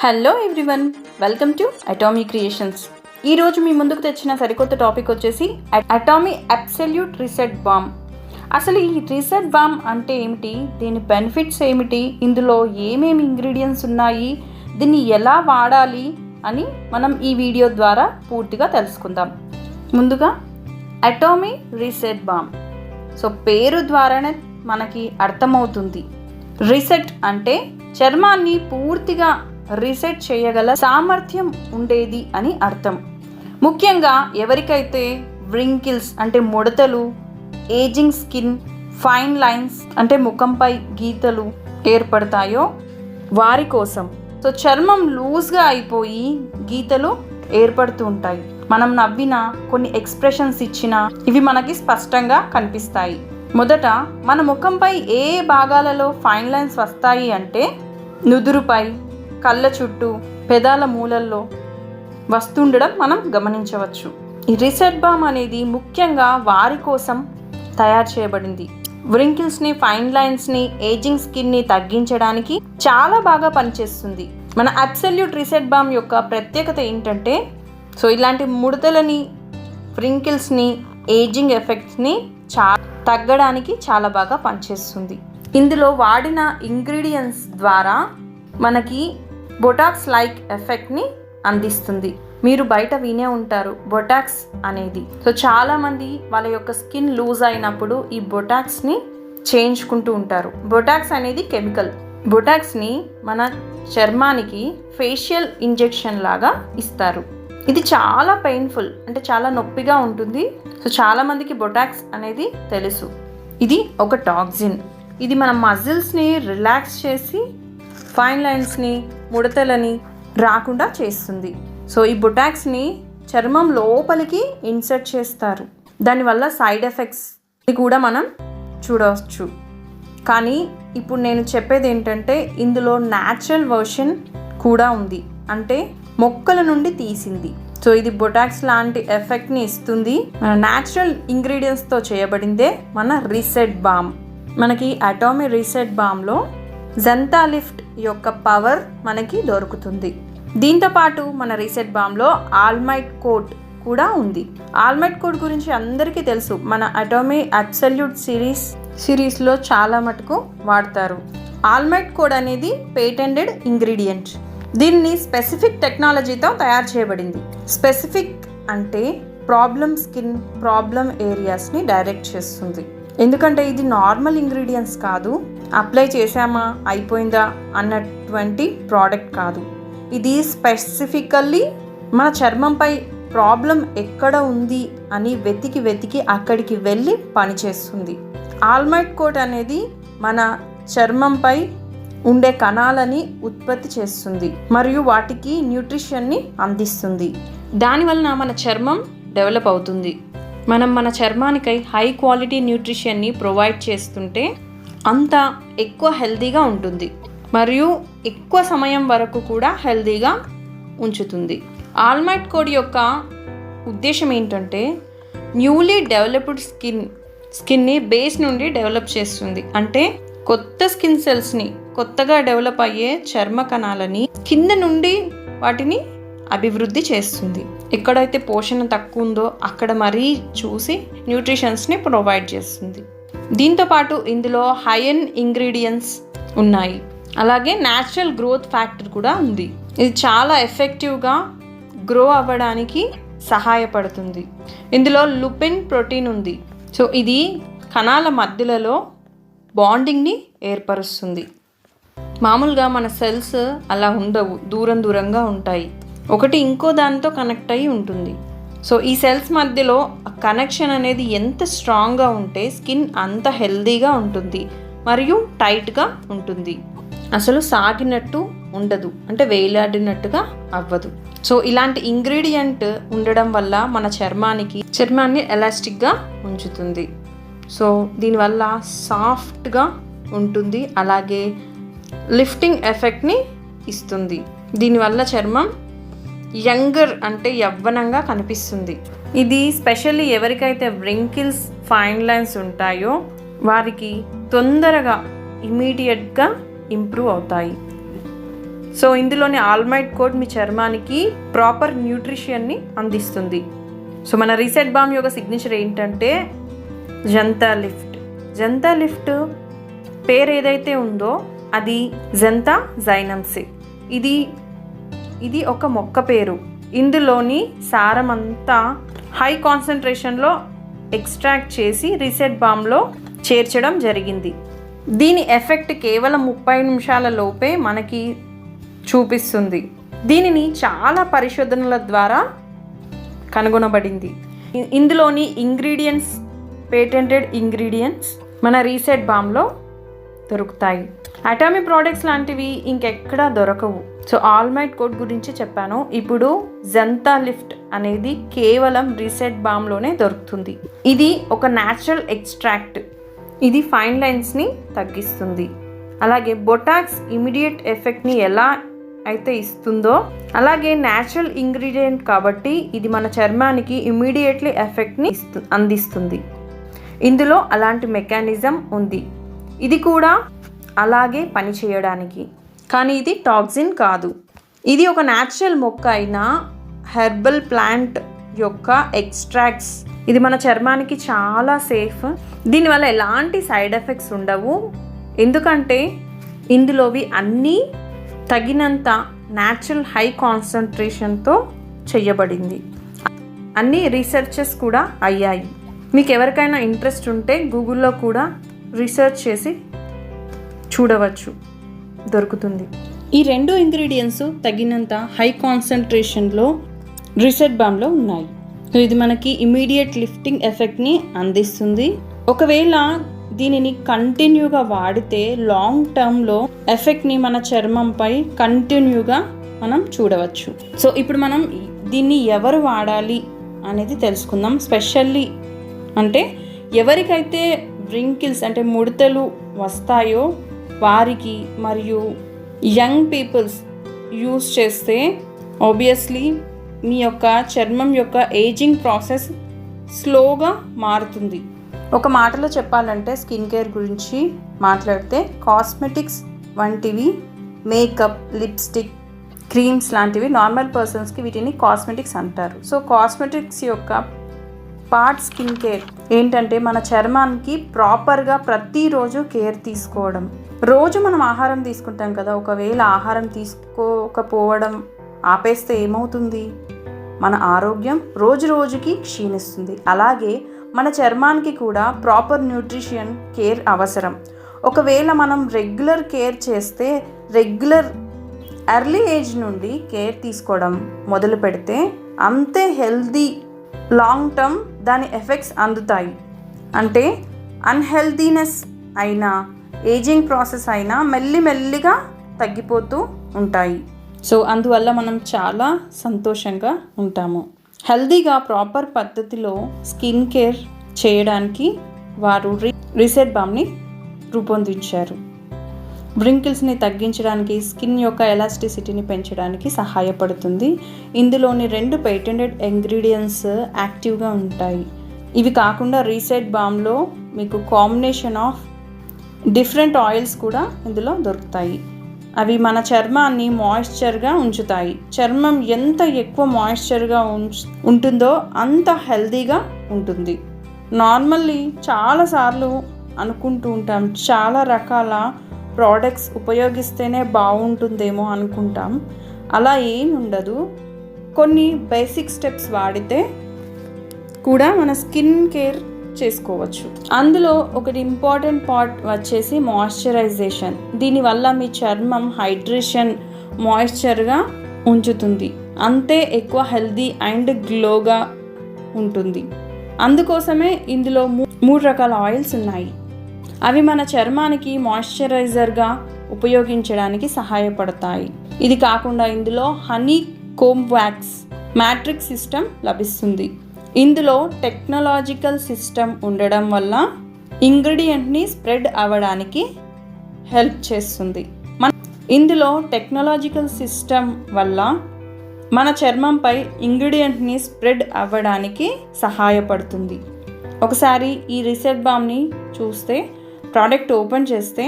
Hello everyone, welcome to Atomy creations. ఈరోజు మీ ముందుకు తెచ్చిన సరికొత్త టాపిక్ వచ్చేసి అటామీ అబ్సల్యూట్ రీసెట్ బామ్. అసలు ఈ రీసెట్ బామ్ అంటే ఏమిటి, దీని బెనిఫిట్స్ ఏమిటి, ఇందులో ఏమేమి ఇంగ్రీడియంట్స్ ఉన్నాయి, దీన్ని ఎలా వాడాలి అని మనం ఈ వీడియో ద్వారా పూర్తిగా తెలుసుకుందాం. ముందుగా అటామీ రీసెట్ బామ్. సో పేరు ద్వారానే మనకి అర్థమవుతుంది. రీసెట్ అంటే చర్మాన్ని పూర్తిగా రీసెట్ చేయగల సామర్థ్యం ఉండేది అని అర్థం. ముఖ్యంగా ఎవరికైతే వ్రింకిల్స్ అంటే ముడతలు, ఏజింగ్ స్కిన్, ఫైన్ లైన్స్ అంటే ముఖంపై గీతలు ఏర్పడతాయో వారి కోసం. సో చర్మం లూజ్గా అయిపోయి గీతలు ఏర్పడుతూ ఉంటాయి. మనం నవ్వినా, కొన్ని ఎక్స్ప్రెషన్స్ ఇచ్చినా ఇవి మనకి స్పష్టంగా కనిపిస్తాయి. మొదట మన ముఖంపై ఏ భాగాలలో ఫైన్ లైన్స్ వస్తాయి అంటే నుదురుపై, కళ్ళ చుట్టూ, పెదాల మూలల్లో వస్తుండడం మనం గమనించవచ్చు. ఈ రీసెట్ బామ్ అనేది ముఖ్యంగా వారి కోసం తయారు చేయబడింది. వ్రింకిల్స్ని, ఫైన్ లైన్స్ని, ఏజింగ్ స్కిన్ని తగ్గించడానికి చాలా బాగా పనిచేస్తుంది. మన అబ్సల్యూట్ రీసెట్ బామ్ యొక్క ప్రత్యేకత ఏంటంటే, సో ఇలాంటి ముడతలని, వ్రింకిల్స్ని, ఏజింగ్ ఎఫెక్ట్స్ని తగ్గడానికి చాలా బాగా పనిచేస్తుంది. ఇందులో వాడిన ఇంగ్రీడియంట్స్ ద్వారా మనకి బొటాక్స్ లైక్ ఎఫెక్ట్ని అందిస్తుంది. మీరు బయట వినే ఉంటారు బొటాక్స్ అనేది. సో చాలామంది వాళ్ళ యొక్క స్కిన్ లూజ్ అయినప్పుడు ఈ బొటాక్స్ని చేయించుకుంటూ ఉంటారు. బొటాక్స్ అనేది కెమికల్. బొటాక్స్ని మన చర్మానికి ఫేషియల్ ఇంజెక్షన్ లాగా ఇస్తారు. ఇది చాలా పెయిన్ఫుల్, అంటే చాలా నొప్పిగా ఉంటుంది. సో చాలామందికి బొటాక్స్ అనేది తెలుసు. ఇది ఒక టాక్సిన్. ఇది మన మజిల్స్ని రిలాక్స్ చేసి ఫైన్ లైన్స్ని, ముడతలని రాకుండా చేస్తుంది. సో ఈ బొటాక్స్ని చర్మం లోపలికి ఇన్సర్ట్ చేస్తారు. దానివల్ల సైడ్ ఎఫెక్ట్స్ కూడా మనం చూడవచ్చు. కానీ ఇప్పుడు నేను చెప్పేది ఏంటంటే, ఇందులో న్యాచురల్ వర్షన్ కూడా ఉంది, అంటే మొక్కల నుండి తీసింది. సో ఇది బొటాక్స్ లాంటి ఎఫెక్ట్ని ఇస్తుంది. మన న్యాచురల్ ఇంగ్రీడియంట్స్తో చేయబడిందే మన రీసెట్ బామ్. మనకి అటామీ రీసెట్ బామ్లో జెంతాలిఫ్ట్ యొక్క పవర్ మనకి దొరుకుతుంది. దీంతోపాటు మన రీసెట్ బామ్లో ఆల్మైట్ కోట్ కూడా ఉంది. ఆల్మైట్ కోట్ గురించి అందరికీ తెలుసు. మన అటామీ అబ్సల్యూట్ సిరీస్లో చాలా మటుకు వాడతారు. ఆల్మైట్ కోడ్ అనేది పేటెంటెడ్ ఇంగ్రీడియంట్. దీన్ని స్పెసిఫిక్ టెక్నాలజీతో తయారు చేయబడింది. స్పెసిఫిక్ అంటే ప్రాబ్లమ్ స్కిన్, ప్రాబ్లమ్ ఏరియాస్ని డైరెక్ట్ చేస్తుంది. ఎందుకంటే ఇది నార్మల్ ఇంగ్రీడియంట్స్ కాదు, అప్లై చేసామా అయిపోయిందా అన్నటువంటి ప్రోడక్ట్ కాదు. ఇది స్పెసిఫికల్లీ మన చర్మంపై ప్రాబ్లం ఎక్కడ ఉంది అని వెతికి అక్కడికి వెళ్ళి పనిచేస్తుంది. ఆల్మైట్ కోట్ అనేది మన చర్మంపై ఉండే కణాలని ఉత్పత్తి చేస్తుంది మరియు వాటికి న్యూట్రిషన్ని అందిస్తుంది. దానివలన మన చర్మం డెవలప్ అవుతుంది. మనం మన చర్మానికై హై క్వాలిటీ న్యూట్రిషన్ని ప్రొవైడ్ చేస్తుంటే అంత ఎక్కువ హెల్తీగా ఉంటుంది మరియు ఎక్కువ సమయం వరకు కూడా హెల్తీగా ఉంచుతుంది. ఆల్మైట్ కోడ్ యొక్క ఉద్దేశం ఏంటంటే, న్యూలీ డెవలప్డ్ స్కిన్ని బేస్ నుండి డెవలప్ చేస్తుంది. అంటే కొత్త స్కిన్ సెల్స్ని, కొత్తగా డెవలప్ అయ్యే చర్మ కణాలని కింద నుండి వాటిని అభివృద్ధి చేస్తుంది. ఎక్కడైతే పోషణ తక్కువ ఉందో అక్కడ మరీ చూసి న్యూట్రిషన్స్ని ప్రొవైడ్ చేస్తుంది. దీంతోపాటు ఇందులో హై-ఎండ్ ఇంగ్రీడియంట్స్ ఉన్నాయి. అలాగే న్యాచురల్ గ్రోత్ ఫ్యాక్టర్ కూడా ఉంది. ఇది చాలా ఎఫెక్టివ్గా గ్రో అవ్వడానికి సహాయపడుతుంది. ఇందులో లుపిన్ ప్రోటీన్ ఉంది. సో ఇది కణాల మధ్యలలో బాండింగ్ని ఏర్పరుస్తుంది. మామూలుగా మన సెల్స్ అలా ఉండవు, దూరంగా ఉంటాయి. ఒకటి ఇంకో దానితో కనెక్ట్ అయి ఉంటుంది. సో ఈ సెల్స్ మధ్యలో కనెక్షన్ అనేది ఎంత స్ట్రాంగ్గా ఉంటే స్కిన్ అంత హెల్దీగా ఉంటుంది మరియు టైట్గా ఉంటుంది. అసలు సాగినట్టు ఉండదు, అంటే వేలాడినట్టుగా అవ్వదు. సో ఇలాంటి ఇంగ్రీడియంట్ ఉండడం వల్ల మన చర్మాన్ని ఎలాస్టిక్గా ఉంచుతుంది. సో దీనివల్ల సాఫ్ట్గా ఉంటుంది, అలాగే లిఫ్టింగ్ ఎఫెక్ట్ని ఇస్తుంది. దీనివల్ల చర్మం యంగర్ అంటే యవ్వనంగా కనిపిస్తుంది. ఇది స్పెషల్లీ ఎవరికైతే వ్రింకిల్స్, ఫైన్ లైన్స్ ఉంటాయో వారికి తొందరగా ఇమీడియట్గా ఇంప్రూవ్ అవుతాయి. సో ఇందులోని ఆల్మైడ్ కోడ్ మీ చర్మానికి ప్రాపర్ న్యూట్రిషన్ని అందిస్తుంది. సో మన రీసెట్ బామ్ యొక్క సిగ్నేచర్ ఏంటంటే జంతా లిఫ్ట్. జంతా లిఫ్ట్ పేరు ఏదైతే ఉందో అది జంతా జైనమ్సే. ఇది ఒక మొక్క పేరు. ఇందులోని సారమంతా హై కాన్సన్ట్రేషన్లో ఎక్స్ట్రాక్ట్ చేసి రీసెట్ బామ్లో చేర్చడం జరిగింది. దీని ఎఫెక్ట్ కేవలం 30 నిమిషాల లోపే మనకి చూపిస్తుంది. దీనిని చాలా పరిశోధనల ద్వారా కనుగొనబడింది. ఇందులోని ఇంగ్రీడియంట్స్ పేటెంటెడ్ ఇంగ్రీడియంట్స్ మన రీసెట్ బామ్లో దొరుకుతాయి. అటామీ ప్రోడక్ట్స్ లాంటివి ఇంకెక్కడా దొరకవు. సో ఆల్మైడ్ కోడ్ గురించి చెప్పాను. ఇప్పుడు జంతా లిఫ్ట్ అనేది కేవలం రీసెట్ బామ్లోనే దొరుకుతుంది. ఇది ఒక న్యాచురల్ ఎక్స్ట్రాక్ట్. ఇది ఫైన్ లైన్స్ని తగ్గిస్తుంది. అలాగే బొటాక్స్ ఇమీడియట్ ఎఫెక్ట్ని ఎలా అయితే ఇస్తుందో అలాగే న్యాచురల్ ఇంగ్రీడియంట్ కాబట్టి ఇది మన చర్మానికి ఇమీడియట్లీ ఎఫెక్ట్ని అందిస్తుంది. ఇందులో అలాంటి మెకానిజం ఉంది. ఇది కూడా అలాగే పనిచేయడానికి. కానీ ఇది టాక్సిన్ కాదు. ఇది ఒక న్యాచురల్ మొక్క అయిన హెర్బల్ ప్లాంట్ యొక్క ఎక్స్ట్రాక్ట్స్. ఇది మన చర్మానికి చాలా సేఫ్. దీనివల్ల ఎలాంటి సైడ్ ఎఫెక్ట్స్ ఉండవు. ఎందుకంటే ఇందులోవి అన్నీ తగినంత న్యాచురల్ హై కాన్సన్ట్రేషన్తో చేయబడింది. అన్ని రీసెర్చెస్ కూడా అయ్యాయి. మీకు ఎవరికైనా ఇంట్రెస్ట్ ఉంటే గూగుల్లో కూడా రీసెర్చ్ చేసి చూడవచ్చు, దొరుకుతుంది. ఈ 2 ఇంగ్రీడియంట్స్ తగినంత హై కాన్సన్ట్రేషన్లో రీసెట్ బామ్లో ఉన్నాయి. ఇది మనకి ఇమీడియట్ లిఫ్టింగ్ ఎఫెక్ట్ని అందిస్తుంది. ఒకవేళ దీనిని కంటిన్యూగా వాడితే లాంగ్ టర్మ్లో ఎఫెక్ట్ని మన చర్మంపై కంటిన్యూగా మనం చూడవచ్చు. సో ఇప్పుడు మనం దీన్ని ఎవరు వాడాలి అనేది తెలుసుకుందాం. స్పెషల్లీ అంటే ఎవరికైతే వ్రింకిల్స్ అంటే ముడతలు వస్తాయో వారికి, మరియు యంగ్ పీపుల్స్ యూస్ చేస్తే ఆబ్వియస్లీ మీ యొక్క చర్మం యొక్క ఏజింగ్ ప్రాసెస్ స్లోగా మారుతుంది. ఒక మాటలో చెప్పాలంటే స్కిన్ కేర్ గురించి మాట్లాడితే కాస్మెటిక్స్ వంటివి, మేకప్, లిప్స్టిక్, క్రీమ్స్ లాంటివి నార్మల్ పర్సన్స్కి వీటిని కాస్మెటిక్స్ అంటారు. సో కాస్మెటిక్స్ యొక్క పార్ట్ స్కిన్ కేర్ ఏంటంటే మన చర్మానికి ప్రాపర్గా ప్రతిరోజు కేర్ తీసుకోవడం. రోజు మనం ఆహారం తీసుకుంటాం కదా, ఒకవేళ ఆహారం తీసుకోకపోవడం ఆపేస్తే ఏమవుతుంది? మన ఆరోగ్యం రోజు రోజుకి క్షీణిస్తుంది. అలాగే మన చర్మానికి కూడా ప్రాపర్ న్యూట్రిషన్ కేర్ అవసరం. ఒకవేళ మనం రెగ్యులర్ కేర్ చేస్తే, ఎర్లీ ఏజ్ నుండి కేర్ తీసుకోవడం మొదలు పెడితే అంతే హెల్దీ లాంగ్ టర్మ్ దాని ఎఫెక్ట్స్ అందుతాయి. అంటే అన్హెల్దీనెస్ అయినా ఏజింగ్ ప్రాసెస్ అయినా మెల్లిమెల్లిగా తగ్గిపోతూ ఉంటాయి. సో అందువల్ల మనం చాలా సంతోషంగా ఉంటాము. హెల్దీగా ప్రాపర్ పద్ధతిలో స్కిన్ కేర్ చేయడానికి వారు రీసెట్ బామ్ని రూపొందించారు. వ్రింకిల్స్ని తగ్గించడానికి, స్కిన్ యొక్క ఎలాస్టిసిటీని పెంచడానికి సహాయపడుతుంది. ఇందులోని 2 పేటెంటెడ్ ఇంగ్రీడియంట్స్ యాక్టివ్గా ఉంటాయి. ఇవి కాకుండా రీసెట్ బామ్లో మీకు కాంబినేషన్ ఆఫ్ డిఫరెంట్ ఆయిల్స్ కూడా ఇందులో దొరుకుతాయి. అవి మన చర్మాన్ని మాయిశ్చర్గా ఉంచుతాయి. చర్మం ఎంత ఎక్కువ మాయిశ్చర్గా ఉంటుందో అంత హెల్తీగా ఉంటుంది. నార్మల్లీ చాలాసార్లు అనుకుంటూ ఉంటాం, చాలా రకాల ప్రోడక్ట్స్ ఉపయోగిస్తేనే బాగుంటుందేమో అనుకుంటాం. అలా ఏమి ఉండదు. కొన్ని బేసిక్ స్టెప్స్ వాడితే కూడా మన స్కిన్ కేర్ చేసుకోవచ్చు. అందులో ఒకటి ఇంపార్టెంట్ పార్ట్ వచ్చేసి మాయిశ్చరైజేషన్. దీనివల్ల మీ చర్మం హైడ్రేషన్, మాయిశ్చర్గా ఉంచుతుంది. అంతే ఎక్కువ హెల్దీ అండ్ గ్లోగా ఉంటుంది. అందుకోసమే ఇందులో 3 రకాల ఆయిల్స్ ఉన్నాయి. అవి మన చర్మానికి మాయిశ్చరైజర్గా ఉపయోగించడానికి సహాయపడతాయి. ఇది కాకుండా ఇందులో honey comb wax matrix system లభిస్తుంది. ఇందులో టెక్నాలజికల్ సిస్టమ్ ఉండడం వల్ల ఇంగ్రీడియంట్ని స్ప్రెడ్ అవ్వడానికి హెల్ప్ చేస్తుంది. ఇందులో టెక్నాలజికల్ సిస్టమ్ వల్ల మన చర్మంపై ఇంగ్రీడియంట్ని స్ప్రెడ్ అవ్వడానికి సహాయపడుతుంది. ఒకసారి ఈ రీసెట్ బామ్ని చూస్తే, ప్రోడక్ట్ ఓపెన్ చేస్తే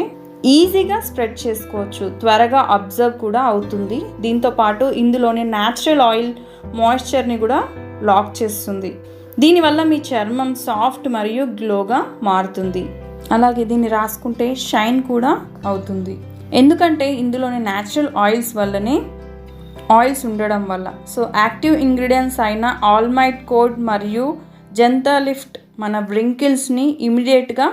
ఈజీగా స్ప్రెడ్ చేసుకోవచ్చు, త్వరగా అబ్జర్వ్ కూడా అవుతుంది. దీంతోపాటు ఇందులోని న్యాచురల్ ఆయిల్ మాయిశ్చర్ని కూడా లాక్ చేస్తుంది. దీనివల్ల మీ చర్మం సాఫ్ట్ మరియు గ్లోగా మారుతుంది. అలాగే దీన్ని రాసుకుంటే షైన్ కూడా అవుతుంది, ఎందుకంటే ఇందులోని న్యాచురల్ ఆయిల్స్ ఉండడం వల్ల. సో యాక్టివ్ ఇంగ్రీడియంట్స్ అయిన ఆల్మైట్ కోడ్ మరియు జెంతా లిఫ్ట్ మన వ్రింకిల్స్ని ఇమీడియట్గా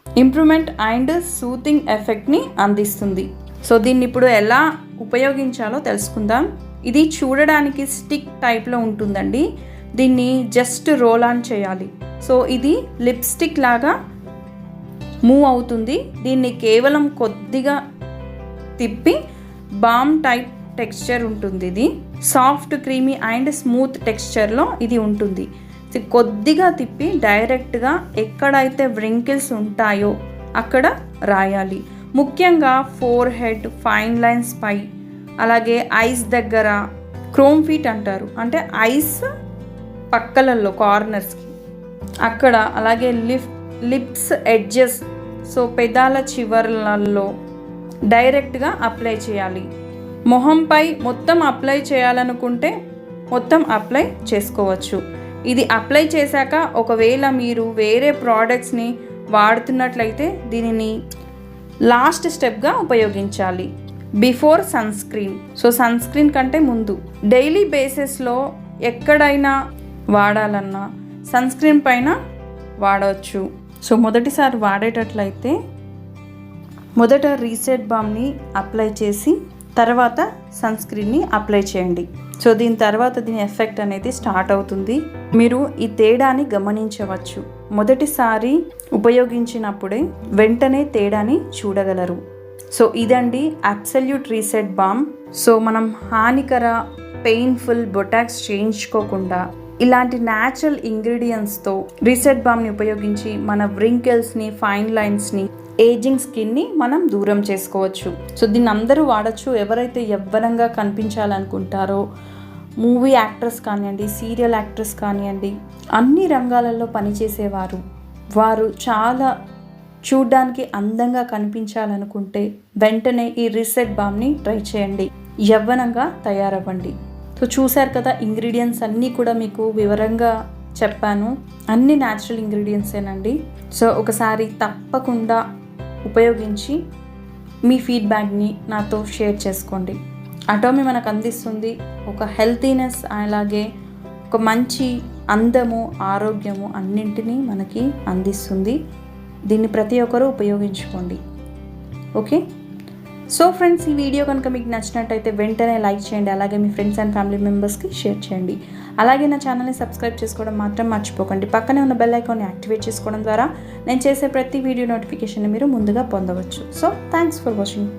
ఇంప్రూవ్మెంట్ అండ్ సూతింగ్ ఎఫెక్ట్ని అందిస్తుంది. సో దీన్ని ఇప్పుడు ఎలా ఉపయోగించాలో తెలుసుకుందాం. ఇది చూడడానికి స్టిక్ టైప్లో ఉంటుందండి. దీన్ని జస్ట్ రోల్ ఆన్ చేయాలి. సో ఇది లిప్స్టిక్ లాగా మూవ్ అవుతుంది. దీన్ని కేవలం కొద్దిగా తిప్పి బామ్ టైప్ టెక్స్చర్ ఉంటుంది. ఇది సాఫ్ట్ క్రీమీ అండ్ స్మూత్ టెక్స్చర్లో ఇది ఉంటుంది. కొద్దిగా తిప్పి డైరెక్ట్గా ఎక్కడైతే వ్రింకిల్స్ ఉంటాయో అక్కడ రాయాలి. ముఖ్యంగా ఫోర్ హెడ్, ఫైన్ లైన్స్ పై, అలాగే ఐస్ దగ్గర, క్రోమ్ ఫీట్ అంటారు, అంటే ఐస్ పక్కలలో కార్నర్స్కి అక్కడ, అలాగే లిప్స్ ఎడ్జెస్, సో పెదాల చివర్లలో డైరెక్ట్గా అప్లై చేయాలి. మొహంపై మొత్తం అప్లై చేయాలనుకుంటే మొత్తం అప్లై చేసుకోవచ్చు. ఇది అప్లై చేశాక ఒకవేళ మీరు వేరే ప్రోడక్ట్స్ని వాడుతున్నట్లయితే దీనిని లాస్ట్ స్టెప్గా ఉపయోగించాలి, before sunscreen. So sunscreen కంటే ముందు డైలీ బేసిస్లో ఎక్కడైనా వాడాలన్నా సన్ స్క్రీన్ పైన వాడవచ్చు. సో మొదటిసారి వాడేటట్లయితే మొదట రీసెట్ బామ్ని అప్లై చేసి తర్వాత సన్ స్క్రీన్ని అప్లై చేయండి. సో దీని తర్వాత దీని ఎఫెక్ట్ అనేది స్టార్ట్ అవుతుంది. మీరు ఈ తేడాని గమనించవచ్చు. మొదటిసారి ఉపయోగించినప్పుడే వెంటనే తేడాని చూడగలరు. సో ఇదండి అబ్సల్యూట్ రీసెట్ బామ్. సో మనం హానికర పెయిన్ఫుల్ బొటాక్స్ చేయించుకోకుండా ఇలాంటి న్యాచురల్ ఇంగ్రీడియంట్స్తో రీసెట్ బామ్ని ఉపయోగించి మన వ్రింకిల్స్ని, ఫైన్ లైన్స్ని, ఏజింగ్ స్కిన్ని మనం దూరం చేసుకోవచ్చు. సో దీన్ని అందరూ వాడచ్చు. ఎవరైతే యవ్వనంగా కనిపించాలనుకుంటారో, మూవీ యాక్టర్స్ కానివ్వండి, సీరియల్ యాక్టర్స్ కానివ్వండి, అన్ని రంగాలలో పనిచేసేవారు, వారు చాలా చూడ్డానికి అందంగా కనిపించాలనుకుంటే వెంటనే ఈ రీసెట్ బామ్ని ట్రై చేయండి, యవ్వనంగా తయారవ్వండి. సో చూశారు కదా, ఇంగ్రీడియంట్స్ అన్నీ కూడా మీకు వివరంగా చెప్పాను. అన్ని న్యాచురల్ ఇంగ్రీడియంట్సేనండి. సో ఒకసారి తప్పకుండా ఉపయోగించి మీ ఫీడ్బ్యాక్ని నాతో షేర్ చేసుకోండి. అటోమీ మనకు అందిస్తుంది ఒక హెల్తీనెస్, అలాగే ఒక మంచి అందము, ఆరోగ్యము అన్నింటినీ మనకి అందిస్తుంది. దీన్ని ప్రతి ఒక్కరూ ఉపయోగించుకోండి. ఓకే, సో ఫ్రెండ్స్, ఈ వీడియో కనుక మీకు నచ్చినట్టయితే వెంటనే లైక్ చేయండి, అలాగే మీ ఫ్రెండ్స్ అండ్ ఫ్యామిలీ మెంబర్స్కి షేర్ చేయండి. అలాగే నా ఛానల్ని సబ్స్క్రైబ్ చేసుకోవడం మాత్రం మర్చిపోకండి. పక్కనే ఉన్న బెల్ ఐకాన్ని యాక్టివేట్ చేసుకోవడం ద్వారా నేను చేసే ప్రతి వీడియో నోటిఫికేషన్ మీరు ముందుగా పొందవచ్చు. So thanks for watching.